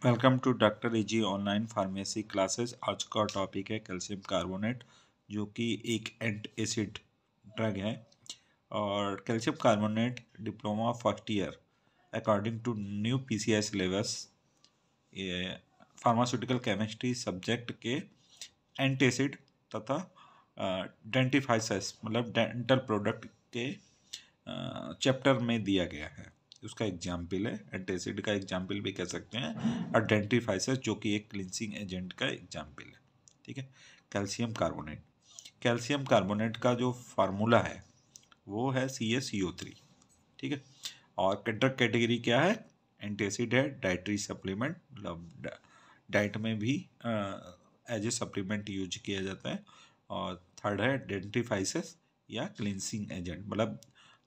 Welcome to doctor A G online pharmacy classes. आज का topic है कैल्शियम कार्बोनेट, जो कि एक एंटासिड ड्रग है। और calcium carbonate diploma first year according to new PCS syllabus, ये फार्मास्यूटिकल केमिस्ट्री सब्जेक्ट के एंटासिड तथा डेंटिफाइसेस मतलब डेंटल प्रोडक्ट के चैप्टर में दिया गया है। उसका एग्जाम्पल है, एंटासिड का एग्जाम्पल भी कह सकते हैं, और डेंटिफाइसेस जो कि एक क्लिनसिंग एजेंट का एग्जाम्पल है। ठीक है। कैल्शियम कार्बोनेट का जो फार्मूला है वो है CaCO3। ठीक है। और ड्रग कैटेगरी क्या है? एंटासिड है, डाइटरी सप्लीमेंट, मतलब डाइट में भी एज ए सप्लीमेंट यूज किया जाता है। और थर्ड है डेंटिफाइसेस या क्लिनसिंग एजेंट, मतलब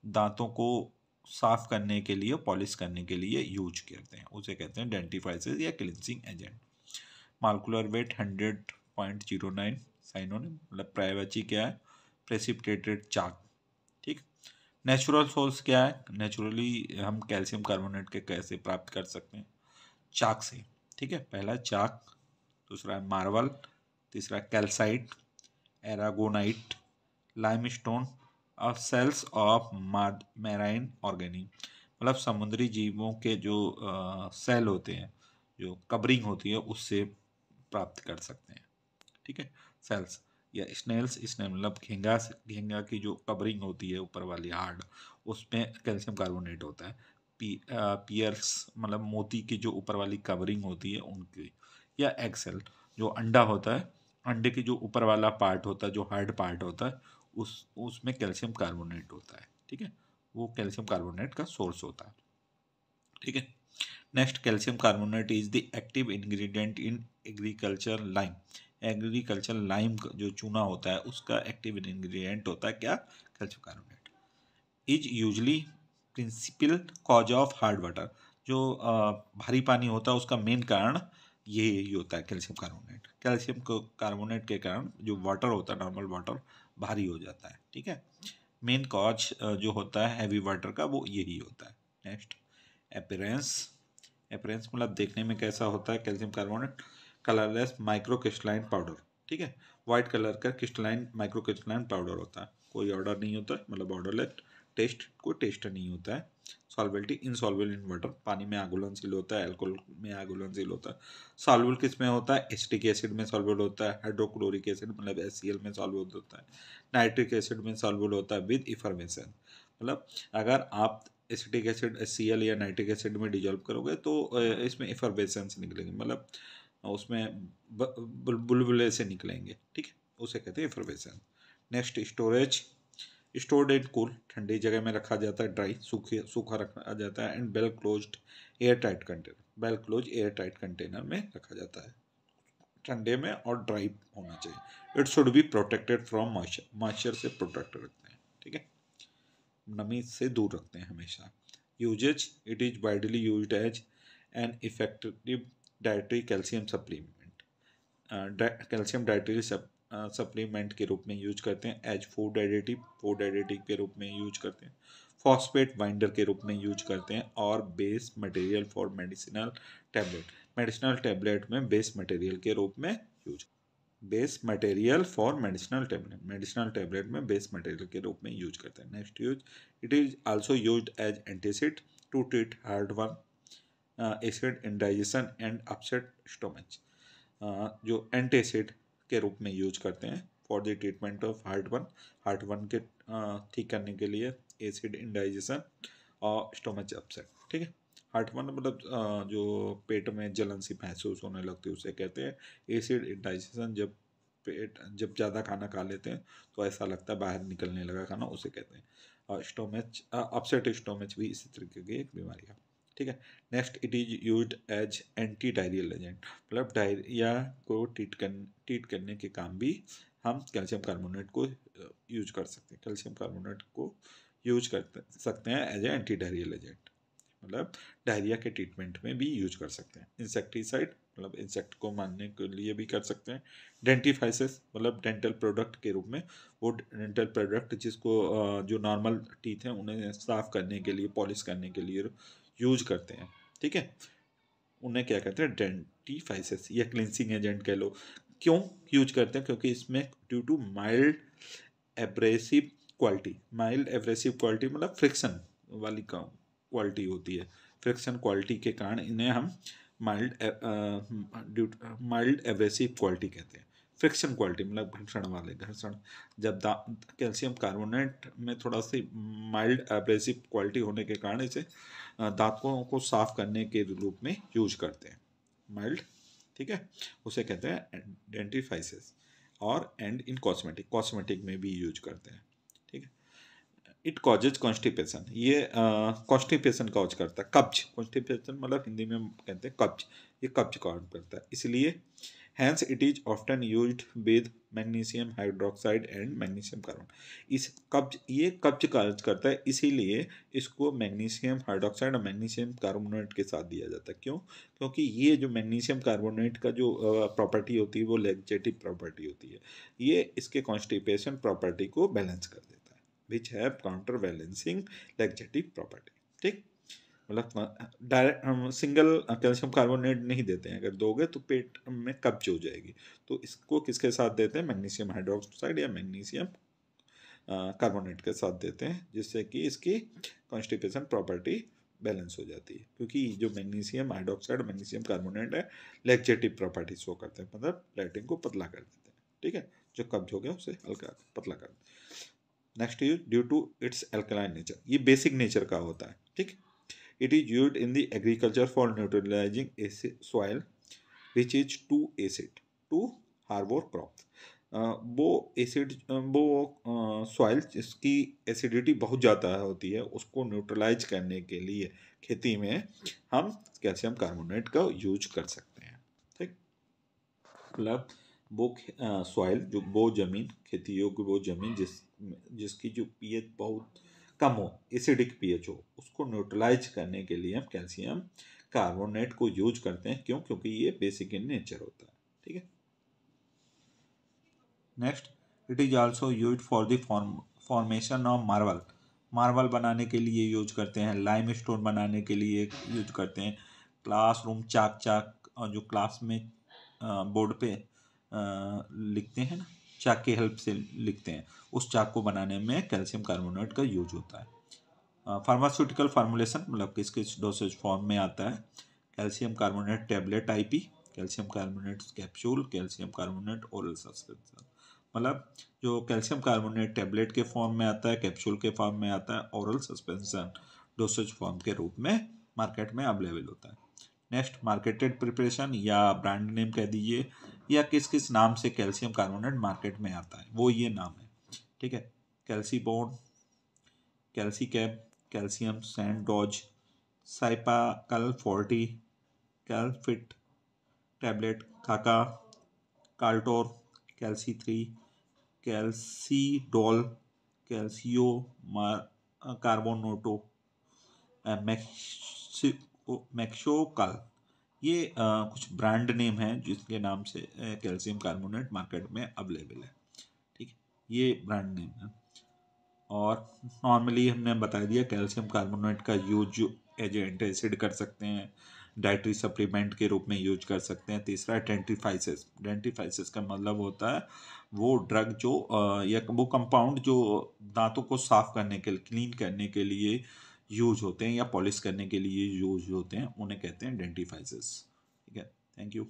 दांतों को साफ करने के लिए, पॉलिश करने के लिए यूज करते हैं, उसे कहते हैं डेंटिफाइसेस या cleansing agent. Molecular weight 100.09 synonym, मतलब प्रायवाची क्या है? प्रेसिपिटेटेड चाक। ठीक। नेचुरल सोर्स क्या है? नेचुरली हम कैल्शियम कार्बोनेट के कैसे प्राप्त कर सकते हैं? चाक से। ठीक है। पहला चाक, दूसरा है मार्बल, तीसरा कैल्साइट, एरागोनाइट, लाइमस्टोन और सेल्स ऑफ मैराइन ऑर्गेनी, मतलब समुद्री जीवों के जो सेल होते हैं, जो कवरिंग होती है, उससे प्राप्त कर सकते हैं। ठीक है। सेल्स या स्नेल मतलब घेंगा, घेंगा की जो कवरिंग होती है ऊपर वाली हार्ड, उसमें कैल्शियम कार्बोनेट होता है। पियर्स मतलब मोती की जो ऊपर वाली कवरिंग होती है उनकी, या एग सेल जो अंडा होता है, अंडे की जो ऊपर वाला पार्ट होता है, जो हार्ड पार्ट होता है, उसमें कैल्शियम कार्बोनेट होता है। ठीक है। वो कैल्शियम कार्बोनेट का सोर्स होता है। ठीक है। Next, calcium carbonate is the active ingredient in agriculture lime. Agriculture lime जो चूना होता है उसका एक्टिव इंग्रेडिएंट होता है क्या? Calcium carbonate. Is usually principal cause of hard water, जो भारी पानी होता है उसका मेन कारण यही होता है, कैल्शियम कार्बोनेट। कैल्शियम कार्बोनेट के कारण जो वाटर होता है, नॉर्मल वाटर, भारी हो जाता है। ठीक है। मेन कॉज जो होता है हैवी वाटर का, वो यही होता है। Next, appearance. अपीयरेंस मतलब देखने में कैसा होता है calcium carbonate? Colourless micro crystalline powder. ठीक है। वाइट कलर का क्रिस्टलाइन माइक्रो क्रिस्टलाइन पाउडर होता है, कोई ऑर्डर नहीं होता है, मतलब ऑर्डरलेस। टेस्ट, कोई टेस्ट नहीं होता है। सॉल्वेबिलिटी इनसॉल्युबल इन वाटर, पानी में घुलनशील होता है, अल्कोहल में घुलनशील होता है। सॉल्युबल किस में होता है? एसिटिक एसिड में सॉल्युबल होता है, हाइड्रोक्लोरिक एसिड मतलब HCl में सॉल्युबल होता है, नाइट्रिक एसिड में सॉल्युबल होता है विद इफर्वेशन। मतलब अगर आप एसिटिक एसिड HCl या नाइट्रिक एसिड में डिजोल्व करोगे तो इसमें इफर्वेसेंस निकलेंगे, मतलब उसमें बुलबुले से निकलेंगे। ठीक है। उसे कहते हैं इफर्वेशन। Next, storage. Stored and cool, ठंडी जगह में रखा जाता है, ड्राई सूखा रखा जाता है, and well closed air tight container, well close air tight container में रखा जाता है, ठंडे में, और ड्राई होना चाहिए। It should be protected from moisture, moisture से प्रोटेक्ट रखते हैं। ठीक है। नमी से दूर रखते हैं हमेशा। Uses, it is widely used as an effective dietary calcium supplement, calcium dietary supplement के रूप में यूज करते हैं। एज फूड एडिटिव के रूप में यूज करते हैं, फॉस्फेट बाइंडर के रूप में यूज करते हैं, और base material for medicinal tablet में बेस मटेरियल के रूप में use, base material for medicinal tablet में बेस मटेरियल के रूप में यूज करते हैं। Next use, it is also used as antacid to treat heartburn, acid indigestion and upset stomach, जो एंटासिड के रूप में यूज करते हैं for the treatment of heartburn के ठीक करने के लिए, एसिड इंडाइजेशन और स्टोमच अपसेट। ठीक है। हार्टवर्म मतलब जो पेट में जलन सी महसूस होने लगती है उसे कहते हैं एसिड इंडाइजेशन। जब पेट जब ज़्यादा खाना खा लेते हैं तो ऐसा लगता है बाहर निकलने लगा खाना, उसे कहते हैं। और स्टोमच अपसेट स्टोमच भी इसी तरीके की एक बीमारी है। ठीक है। Next, it is used as anti diarrhoeal agent, मतलब डायरिया को ट्रीट करने के काम भी हम कैल्शियम कार्बोनेट को यूज कर सकते हैं। कैल्शियम कार्बोनेट को यूज कर सकते हैं as a anti diarrhoeal agent, मतलब डायरिया के ट्रीटमेंट में भी यूज कर सकते हैं। इंसेक्टिसाइड, मतलब इंसेक्ट को मारने के लिए भी कर सकते हैं। डेंटिफाइसेस मतलब डेंटल प्रोडक्ट के रूप में, वो डेंटल प्रोडक्ट जिसको जो नॉर्मल टीथ हैं उन्हें साफ करने के लिए, पॉलिश करने के लिए यूज करते हैं। ठीक है। उन्हें क्या कहते हैं, डेंटिफाइसेस या क्लिनसिंग एजेंट कह लो। क्यों यूज करते हैं? क्योंकि इसमें due to mild abrasive quality, mild abrasive quality मतलब फ्रिक्शन वाली क्वालिटी होती है, फ्रिक्शन क्वालिटी के कारण इन्हें हम माइल्ड एब्रेसिव क्वालिटी कहते हैं। फ्रिक्शन क्वालिटी मतलब घर्षण वाले, घर्षण जब कैल्शियम कार्बोनेट में थोड़ा सी माइल्ड एब्रेसिव क्वालिटी होने के कारण इसे दांतों को साफ करने के रूप में यूज करते हैं, माइल्ड, ठीक है, उसे कहते हैं डेंटिफाइसेस। और एंड इन कॉस्मेटिक, कॉस्मेटिक में भी यूज करते हैं, ठीक है। इट कॉजेज कॉन्स्टिपेशन, ये कॉन्स्टिपेशन कॉज करता है, कब्ज, कॉन्स्टिपेशन मतलब हिंदी में हम कहते हैं कब्ज, ये कब्ज कॉज करता है, इसलिए hence it is often used with magnesium hydroxide and magnesium carbonate. इस कब्ज, ये कब्ज काज करता है, इसीलिए इसको मैग्नीशियम हाइड्रोक्साइड और मैग्नीशियम कार्बोनेट के साथ दिया जाता है। क्यों? क्योंकि ये जो मैग्नीशियम कार्बोनेट का जो प्रॉपर्टी होती है वो लैक्जेटिव प्रॉपर्टी होती है, ये इसके कॉन्स्टिपेशन प्रॉपर्टी को बैलेंस कर देता है, which have counter balancing laxative property, ठीक। मतलब डायरेक्ट हम सिंगल कैल्शियम कार्बोनेट नहीं देते हैं, अगर दोगे तो पेट में कब्ज हो जाएगी, तो इसको किसके साथ देते हैं? मैग्नीशियम हाइड्रोक्साइड या मैग्नीशियम कार्बोनेट के साथ देते हैं, जिससे कि इसकी कॉन्स्टिपेशन प्रॉपर्टी बैलेंस हो जाती है, क्योंकि जो मैग्नीशियम हाइड्रोक्साइड मैग्नीशियम कार्बोनेट है लैक्जेटिव प्रॉपर्टी शो करते हैं, मतलब लैक्टिन को पतला कर देते हैं, ठीक है, जो कब्ज हो गया उसे हल्का पतला कर देते हैं। Next is due to its alkaline nature, ये बेसिक नेचर का होता है, ठीक। It is used in the agriculture for neutralizing acid soil which is too acid to harbor crops। वो एसिड, वो सॉइल जिसकी एसिडिटी बहुत ज़्यादा होती है उसको न्यूट्रलाइज करने के लिए खेती में हम कैल्शियम कार्बोनेट का यूज कर सकते हैं, ठीक। मतलब वो सॉइल, जो वो ज़मीन, खेती योग्य वो ज़मीन जिसकी जो पीएच बहुत कम हो, एसिडिक पीएच हो, उसको न्यूट्रलाइज करने के लिए हम कैल्शियम कार्बोनेट को यूज करते हैं। क्यों? क्योंकि ये बेसिक इन नेचर होता है, ठीक है। Next, it is also use for the formation of marble, marble बनाने के लिए यूज करते हैं, लाइम स्टोन बनाने के लिए यूज करते हैं, क्लासरूम चाक और जो क्लास में बोर्ड पे लिखते हैं ना, चाक की हेल्प से लिखते हैं, उस चाक को बनाने में कैल्शियम कार्बोनेट का यूज होता है। फार्मास्यूटिकल फार्मूलेशन मतलब किस किस डोसेज फॉर्म में आता है? Calcium carbonate tablet IP, calcium carbonate capsule, calcium carbonate oral suspension. मतलब जो कैल्शियम कार्बोनेट टैबलेट के फॉर्म में आता है, कैप्सूल के फॉर्म में आता है, ओरल सस्पेंशन डोसेज फॉर्म के रूप में मार्केट में अवेलेबल होता है। नेक्स्ट, मार्केटेड प्रिपरेशन या ब्रांड नेम कह दीजिए, या किस किस नाम से कैल्शियम कार्बोनेट मार्केट में आता है, वो ये नाम है, ठीक है। कैल्सीबोन, कैल्सीकैप, कैल्शियम सैंडोज, साइपाकल 40, कैलफिट टैबलेट, काका, काल्टोर, कैल्सी 3, कैल्सीडोल, कैल्सियो कार्बोनोटो, मैक्सोकल, ये कुछ ब्रांड नेम हैं जिसके नाम से कैल्शियम कार्बोनेट मार्केट में अवेलेबल है, ठीक है, ये ब्रांड नेम है। और नॉर्मली हमने बता दिया कैल्शियम कार्बोनेट का यूज एज एंटासिड कर सकते हैं, डाइटरी सप्लीमेंट के रूप में यूज कर सकते हैं। तीसरा डेंटिफाइसिस, डेंटिफाइसिस का मतलब होता है वो ड्रग जो या वो कंपाउंड जो दांतों को साफ करने के लिए, क्लीन करने के लिए यूज होते हैं या पॉलिश करने के लिए यूज होते हैं, उन्हें कहते हैं डेंटिफाइसिस, ठीक है। Thank you.